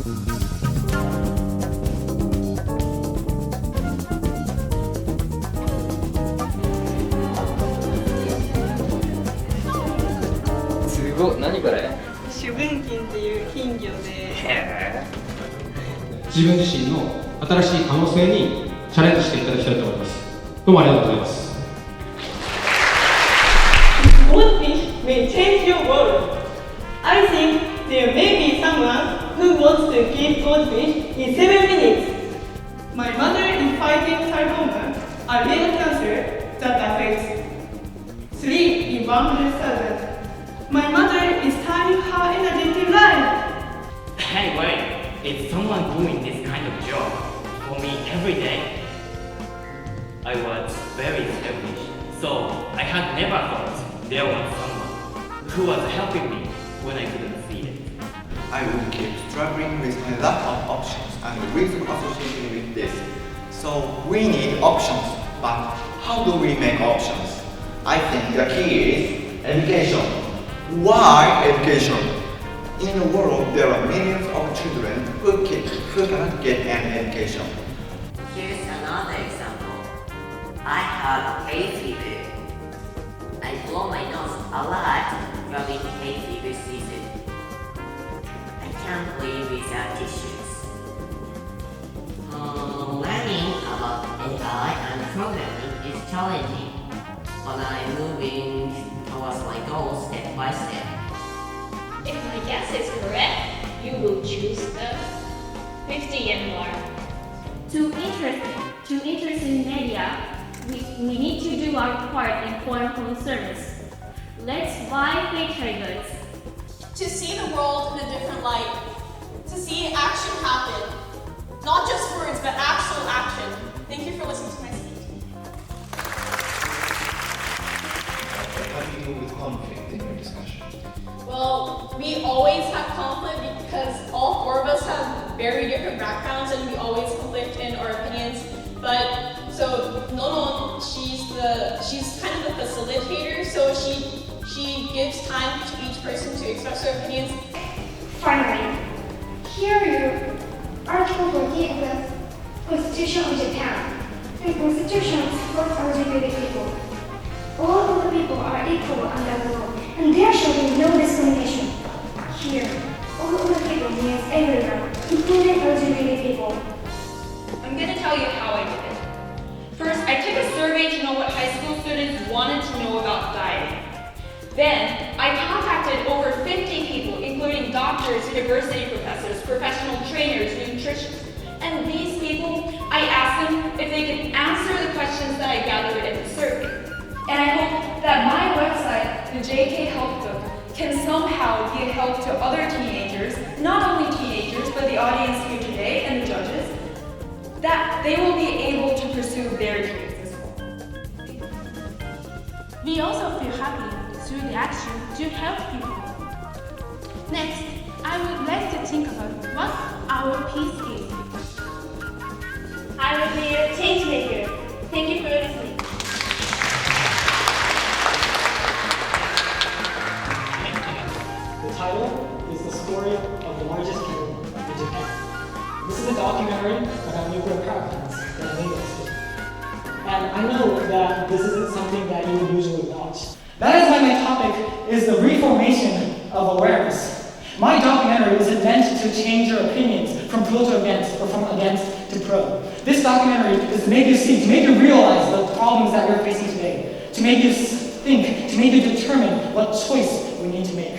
すごい、何これ？主文金っていう金魚で、自分自身の新しい可能性にチャレンジしていただきたいと思います。どうもありがとうございます。Goldfish may change your world. I think there may be someone who wants to give goldfish in 7 minutes. My mother is fighting sarcoma, a rare cancer that affects 3 in 100,000. My mother is turning her energy to life. Hey, wait, it's someone doing this kind of job for me every day. I was very selfish, so I had never thought there was someone who was helping me when I couldn't see it. I would keep struggling with my lack of options and the reason associated with this. So we need options, but how do we make options? I think the key is education. Why education? In the world, there are millions of children who cannot get an education. Here's another example. I have hay fever. I blow my nose a lot during hay fever season. I can't live without tissues. Learning about AI and programming is challenging, but I'm moving towards my goals step by step. If my guess is correct, you will choose the 50 yen bar. To interest in media, we need to do our part in foreign home service. Let's buy picture goods. To see the world in a different light. To see action happen. Not just words, but actual action. Thank you for listening to my speech. How do you deal with conflict in your discussion? Well, we always have conflict because all 4 of us have very different backgrounds and we always conflict in our opinions. But so Nono, she's kind of the facilitator, so she gives time to each person to express their opinions. Finally, here are your Article 14 of the Constitution of Japan. The Constitution supports LGBT people. All of the people are equal under the law, and there shall be no discrimination. Here, all of the people means everyone, including LGBT people. I'm going to tell you how I did it. First, I took a survey to know what high school students wanted to know about dieting. Then, I contacted over 50 people, including doctors, university professors, professional trainers, nutritionists. And these people, I asked them if they could answer the questions that I gathered in the survey. And I hope that my website, the JK Help Book, can somehow be a help to other teenagers, not only teenagers, but the audience here today and the judges, that they will be able to pursue their dreams as well. We also feel happy through the action to help people. Next, I would like to think about what our piece is. I will be your change maker. Thank you for listening. The title is The Story of the Largest Kingdom in Japan. This is a documentary about nuclear power plants that I made yesterday. And I know that this isn't something that you would usually watch. That is why my topic is the reformation of awareness. My documentary isn't meant to change your opinions from pro to against or from against to pro. This documentary is to make you see, to make you realize the problems that we're facing today, to make you think, to make you determine what choice we need to make.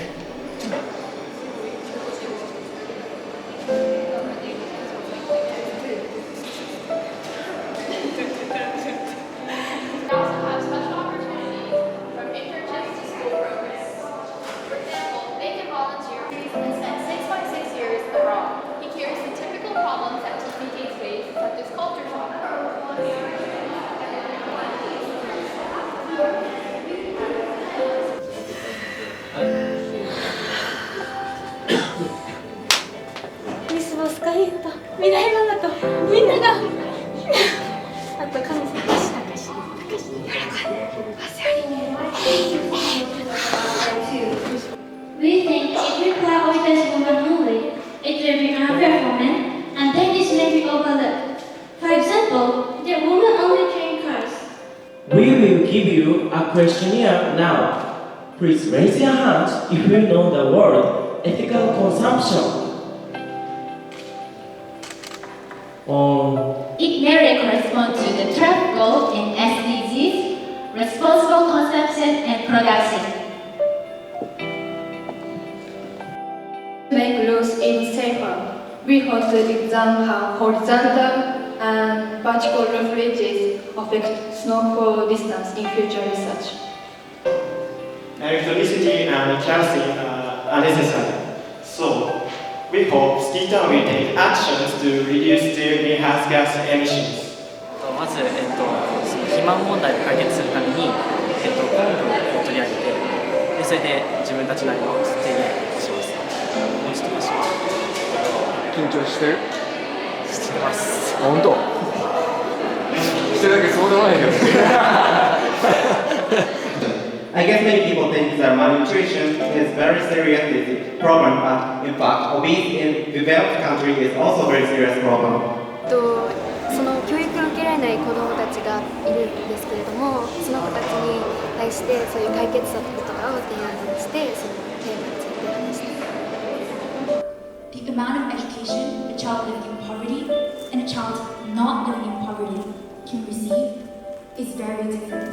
We think if we collaborate as one only, it will become very a questionnaire now. Please raise your hand if you know the word ethical consumption. It may correspond to the third goal in SDGs, responsible consumption and production. To make rules even safer, we hope to examine how horizontal and vertical roof ridges affect snowfall distance in future research. Electricity and kerosene are necessary. So, we hope ski town will take actions to reduce their greenhouse gas emissions. まず、肥満問題を解決するために、昆布を取り上げて、でそれで自分たちなりの提言をします。もう一つは緊張してる？してます。本当？してるだけそうでもないよ。I guess many people think that malnutrition is a very serious problem, but in fact, obesity in developed countries is also a very serious problem. その教育を受けられない子どもたちがいるんですけれども、その子たちに対してそういう解決策とかを提案して、そのテーマについて話しています。The amount of education a child living in poverty and a child not living in poverty can receive is very different.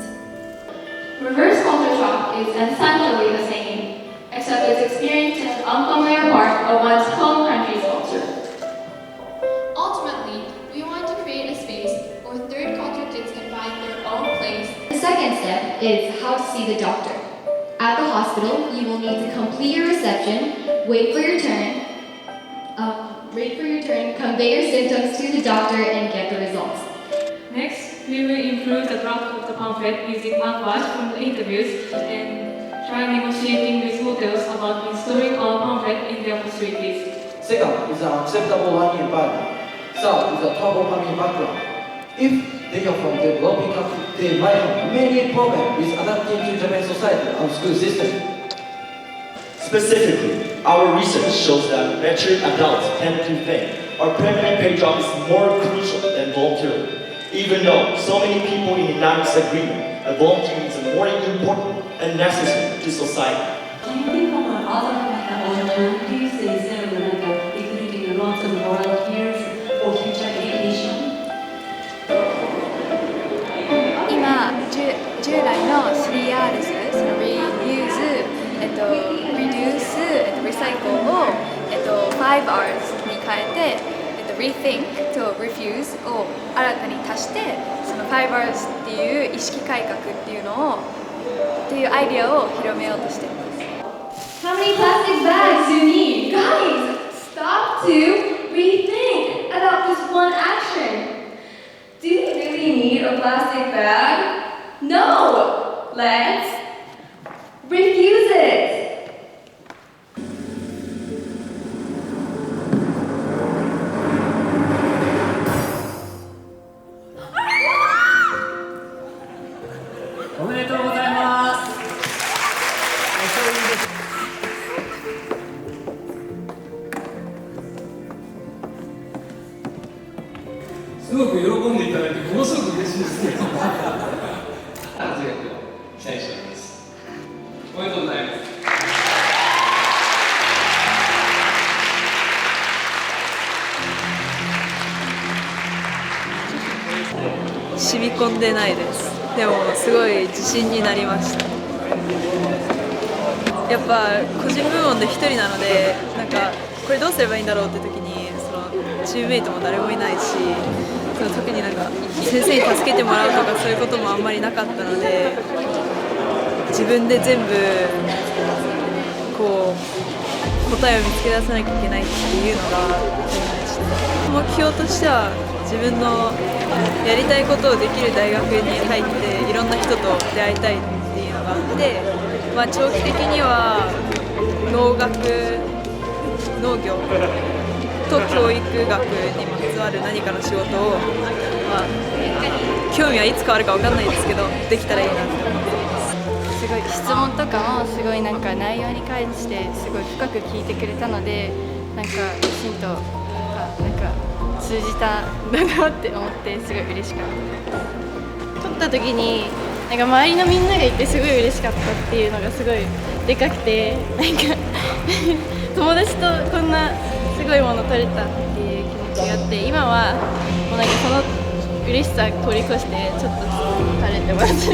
Reverse culture shock is essentially the same, except it's experienced in an unfamiliar part of one's home country's culture. Ultimately, we want to create a space where third culture kids can find their own place. The second step is how to see the doctor. At the hospital, you will need to complete your reception, wait for your turn, convey your symptoms to the doctor, and get the results. Next, we will improve the draft of the pamphlet using language from the interviews and try negotiating with hotels about installing our pamphlet in their facilities. Second is an acceptable learning environment. Third is a trouble family background. If they are from developing countries, they might have many problems with adapting to Japanese society and school system. Specifically, our research shows that mature adults tend to think our permanent paid job is more crucial than volunteering. Even though so many people in unanimous agreement that volunteering is more important and necessary to society. Can you think of other alternatives instead of including lots of volunteers for future education? 今、従来の 3Rs、その reuse、reduce、recycle を、5Rs に変えて、rethink と refuse を新たに足して、その 5Rs っていう意識改革っていうのを、っていうアイディアを広めようとしています。How many plastic bags do you need? Guys, stop to rethink about this one action. Do you really need a plastic bag? No! Let's refuse it! おめでとうございます。すごく喜んでいただいてものすごく嬉しいですけど活躍を期待しております。おめでとうございます。染み込んでないです。でもすごい自信になりました。やっぱ個人部門で1人なので、なんかこれどうすればいいんだろうって時に、そのチームメイトも誰もいないし、その特になんか先生に助けてもらうとかそういうこともあんまりなかったので、自分で全部こう答えを見つけ出さなきゃいけないっていうのがありました。目標としては自分のやりたいことをできる大学に入っていろんな人と出会いたいっていうのがあって、まあ、長期的には農業と教育学にまつわる何かの仕事を、まあ、興味はいつ変わるか分かんないですけどできたらいいなと思っています。すごい質問とかもすごいなんか内容に関してすごい深く聞いてくれたので、なんかきちんとなんか通じたんだなって思ってすごい嬉しかったです。取った時になんか周りのみんながいてすごい嬉しかったっていうのがすごいでかくて、なんか友達とこんなすごいもの取れたっていう気持ちがあって、今はもうなんかその嬉しさ通り越してちょっと疲れてます。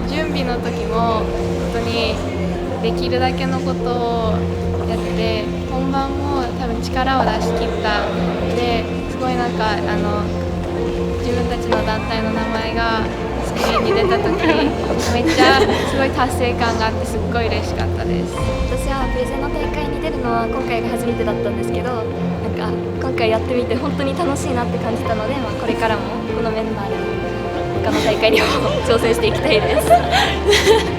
準備の時も本当にできるだけのことをやって、本番も多分力を出し切ったですごいなんか自分たちの団体の名前がスクリーンに出た時めっちゃすごい達成感があってすっごい嬉しかったです。私はプレゼンの大会に出るのは今回が初めてだったんですけど、なんか今回やってみて本当に楽しいなって感じたので、これからもこのメンバーで他の大会にも挑戦していきたいです。